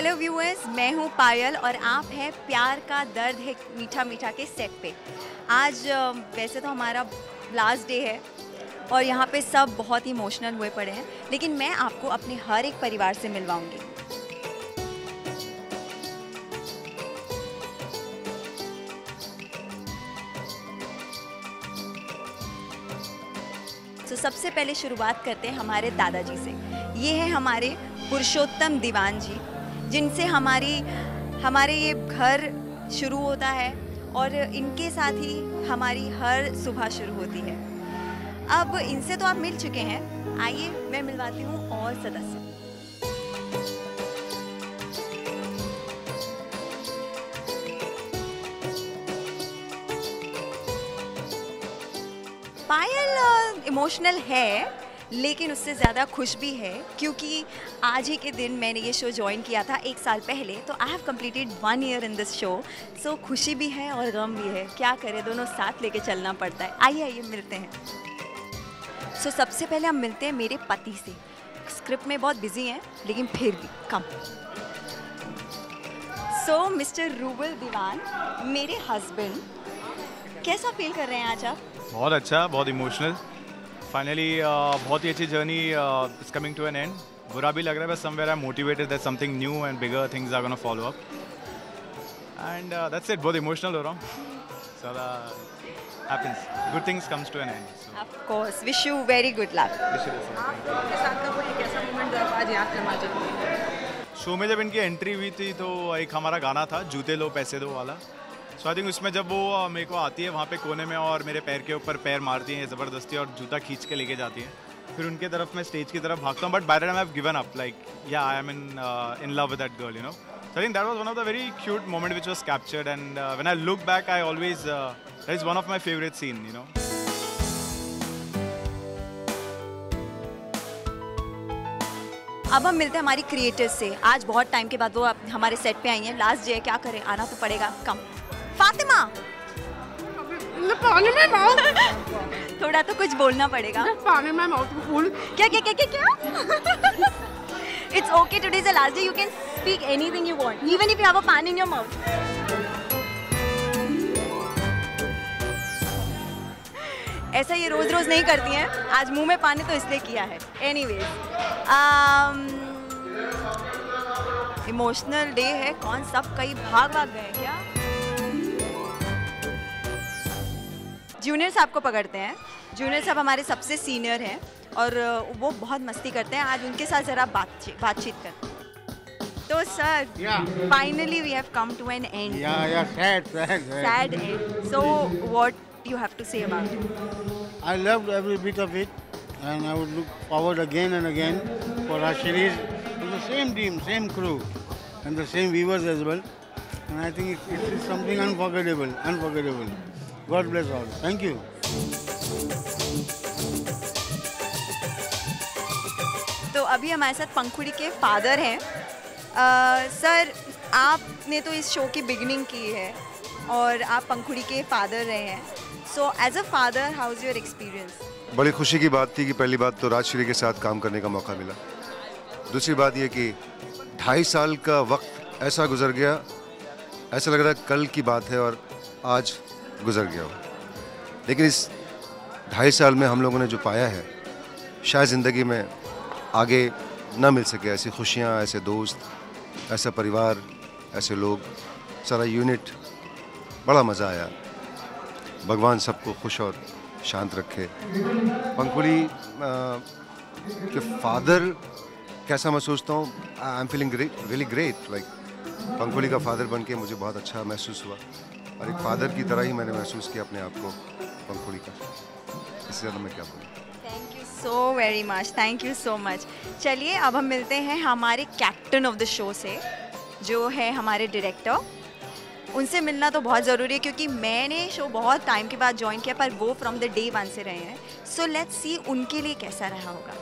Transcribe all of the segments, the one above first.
Hello viewers, मैं हूँ पायल और आप हैं प्यार का दर्द है मीठा मीठा के सेट पे। आज वैसे तो हमारा लास्ट डे है और यहाँ पे सब बहुत ही इमोशनल हुए पड़े हैं, लेकिन मैं आपको अपने हर एक परिवार से मिलवाऊंगी। तो सबसे पहले शुरुआत करते हैं हमारे दादाजी से। ये है हमारे पुरुषोत्तम दीवान जी, जिनसे हमारे ये घर शुरू होता है और इनके साथ ही हमारी हर सुबह शुरू होती है। अब इनसे तो आप मिल चुके हैं, आइए मैं मिलवाती हूँ और सदस्य। पायल इमोशनल है, लेकिन उससे ज़्यादा खुश भी है, क्योंकि आज ही के दिन मैंने ये शो ज्वाइन किया था 1 साल पहले। तो I have completed 1 year in this show. So खुशी भी है और गम भी है, क्या करें, दोनों साथ लेके चलना पड़ता है। आइए मिलते हैं। सो सबसे पहले हम मिलते हैं मेरे पति से। स्क्रिप्ट में बहुत बिजी हैं, लेकिन फिर भी कम। सो मिस्टर रूबल दीवान, मेरे हस्बैंड, कैसा फील कर रहे हैं आज आप? बहुत अच्छा, बहुत इमोशनल। फाइनली बहुत ही अच्छी journey is coming to an end. बुरा भी लग रहा है, बस somewhere I am motivated that something new and bigger things are gonna follow up and that's it. बहुत इमोशनल हो रहा हूँ। So happens, good things comes to an end. Of course, wish you very good luck. आपके साथ का कोई ऐसा moment जो आप आज याद करना चाहते हैं? शो में जब इनकी एंट्री हुई थी तो एक हमारा गाना था जूते लो पैसे दो वाला। सो आई थिंक उसमें जब वो मेरे को आती है वहाँ पे कोने में और मेरे पैर के ऊपर पैर मारती हैं ज़बरदस्ती और जूता खींच के लेके जाती हैं, फिर उनके तरफ मैं स्टेज की तरफ भागता हूँ। But by the time I have given up, like या I am in love with that girl, you know. So I think that was one of the very cute moment which was captured and when I look back I always that is one of my favourite scene, you know. अब हम मिलते हैं हमारी creator से। आज बहुत time के बाद वो हमारे सेट पे आई हैं। लास्ट डे है, क्या करें, आना तो पड़ेगा। कम फातिमा, पानी में माउथ, थोड़ा तो कुछ बोलना पड़ेगा। पानी में माउथ फुल। क्या क्या क्या क्या क्या? It's okay, today is the last day. You can speak anything you want, even if you have a pan in your mouth. ऐसा ये रोज रोज नहीं करती हैं, आज मुंह में पानी तो इसलिए किया है। एनीवेज, इमोशनल डे है, कौन सब कई भाग गए क्या? जूनियर साहब को पकड़ते हैं। जूनियर साहब हमारे सबसे सीनियर हैं और वो बहुत मस्ती करते हैं। आज उनके साथ ज़रा बातचीत करते हैं। तो sir, finally we have come to an end. sad end. So what you have to say about it? I loved every bit of it, and I would look forward again and again for our series with the same team, same crew, and the same viewers as well. And I think it is something unforgettable. God bless all. Thank you. तो अभी हमारे साथ पंखुड़ी के father हैं। Sir, आपने तो इस show की बिगिनिंग की है और आप पंखुड़ी के फादर रहे हैं। So as a father, how is your experience? बड़ी खुशी की बात थी कि पहली बात तो राजश्री के साथ काम करने का मौका मिला। दूसरी बात ये कि 2.5 साल का वक्त ऐसा गुजर गया, ऐसा लग रहा है कल की बात है और आज गुजर गया हो। लेकिन इस 2.5 साल में हम लोगों ने जो पाया है, शायद ज़िंदगी में आगे ना मिल सके। ऐसी खुशियाँ, ऐसे दोस्त, ऐसा परिवार, ऐसे लोग, सारा यूनिट, बड़ा मज़ा आया। भगवान सबको खुश और शांत रखे। पंखुड़ी के फादर कैसा मैं सोचता हूँ, I am feeling really great. Like Pankhuri का फादर बन के मुझे बहुत अच्छा महसूस हुआ और एक फादर की तरह ही मैंने महसूस किया अपने आप को पंखुड़ी का। इससे ज़्यादा मैं क्या बोलूँ। Thank you so very much, thank you so much. चलिए अब हम मिलते हैं हमारे कैप्टन ऑफ द शो से, जो है हमारे डायरेक्टर। उनसे मिलना तो बहुत ज़रूरी है, क्योंकि मैंने शो बहुत टाइम के बाद ज्वाइन किया, पर वो फ्रॉम द डे 1 से रहे हैं। सो लेट्स सी उनके लिए कैसा रहा होगा।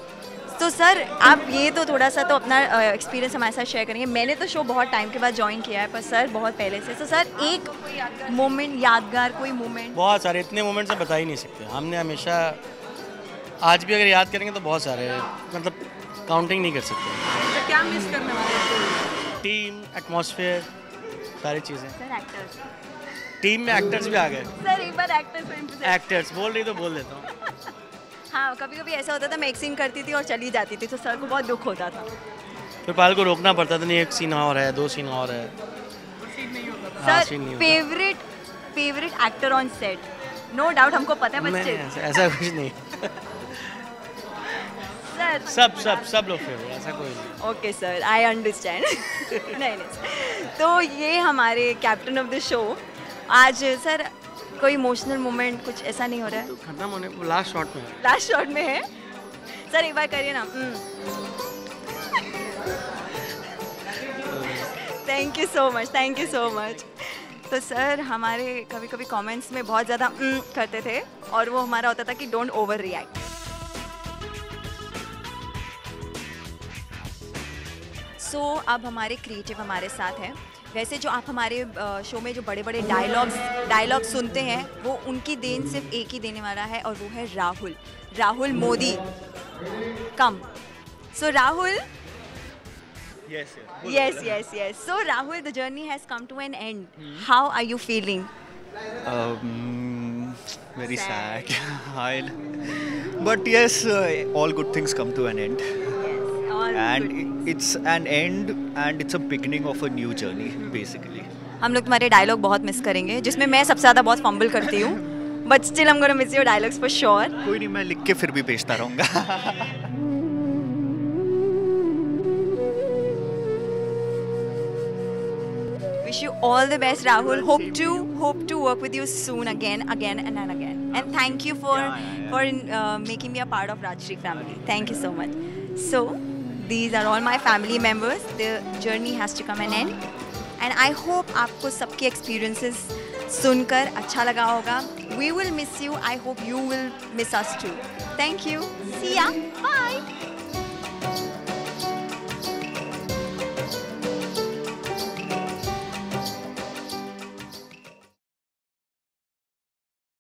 तो सर, आप ये तो थोड़ा सा तो अपना एक्सपीरियंस हमारे साथ शेयर करेंगे। मैंने तो शो बहुत टाइम के बाद ज्वाइन किया है, पर सर बहुत पहले से। तो सर, एक मोमेंट यादगार, कोई मोमेंट? बहुत सारे, इतने मोमेंट्स हम बता ही नहीं सकते। हमने हमेशा, आज भी अगर याद करेंगे तो बहुत सारे, मतलब काउंटिंग नहीं कर सकते। क्या मिस करने वाले हैं? टीम, एटमॉस्फेयर, सारी चीज़ें। सर एक्टर्स, टीम में एक्टर्स भी आ गए। सर एक बार एक्टर्स पे impress- एक्टर्स बोल रही तो बोल देता हूँ। हाँ, कभी कभी ऐसा होता था मैं एक सीन करती थी और चली जाती थी तो सर को बहुत दुख होता था। फिर पायल को रोकना पड़ता था, नहीं एक सीन और है, 2 सीन और है। हाँ, सर सीन नहीं होता। Favourite actor on set, no doubt हमको पता है नहीं, बच्चे। ऐसा कुछ नहीं। सर सब लोग फेवरेट, ऐसा कोई नहीं। Okay sir, I understand. नहीं तो ये हमारे कैप्टन ऑफ द शो। आज सर कोई इमोशनल मोमेंट कुछ ऐसा नहीं हो रहा है? तो खत्म होने को लास्ट शॉट में। लास्ट शॉट में है सर, एक बार करिए ना। Thank you so much, thank you so much. तो सर हमारे कभी कभी कमेंट्स में बहुत ज़्यादा करते थे और वो हमारा होता था कि डोंट ओवर रिएक्ट। सो अब हमारे क्रिएटिव हमारे साथ हैं। वैसे जो आप हमारे शो में जो बड़े बड़े डायलॉग सुनते हैं वो उनकी देन सिर्फ एक ही देने वाला है और वो है राहुल मोदी। कम सो Rahul, yes. So Rahul, the journey has come to an end. How are you feeling? Very sad. But yes, all good things come to an end. And it's an end and it's a beginning of a new journey, basically. हम लोग तुम्हारे dialogue बहुत miss करेंगे, जिसमें मैं सबसे ज़्यादा बहुत फंबल करती हूँ, but still I'm gonna miss your dialogues for sure. कोई नहीं, मैं लिख के फिर भी भेजता रहूँगा। Wish you all the best, Rahul. Hope to work with you soon again. And thank you for making me a part of Rajshri family. Thank you so much. So these are all my family members. The journey has to come an end. And I hope आपको सबके experiences सुनकर अच्छा लगा होगा. We will miss you. I hope you will miss us too. Thank you. See ya. Bye.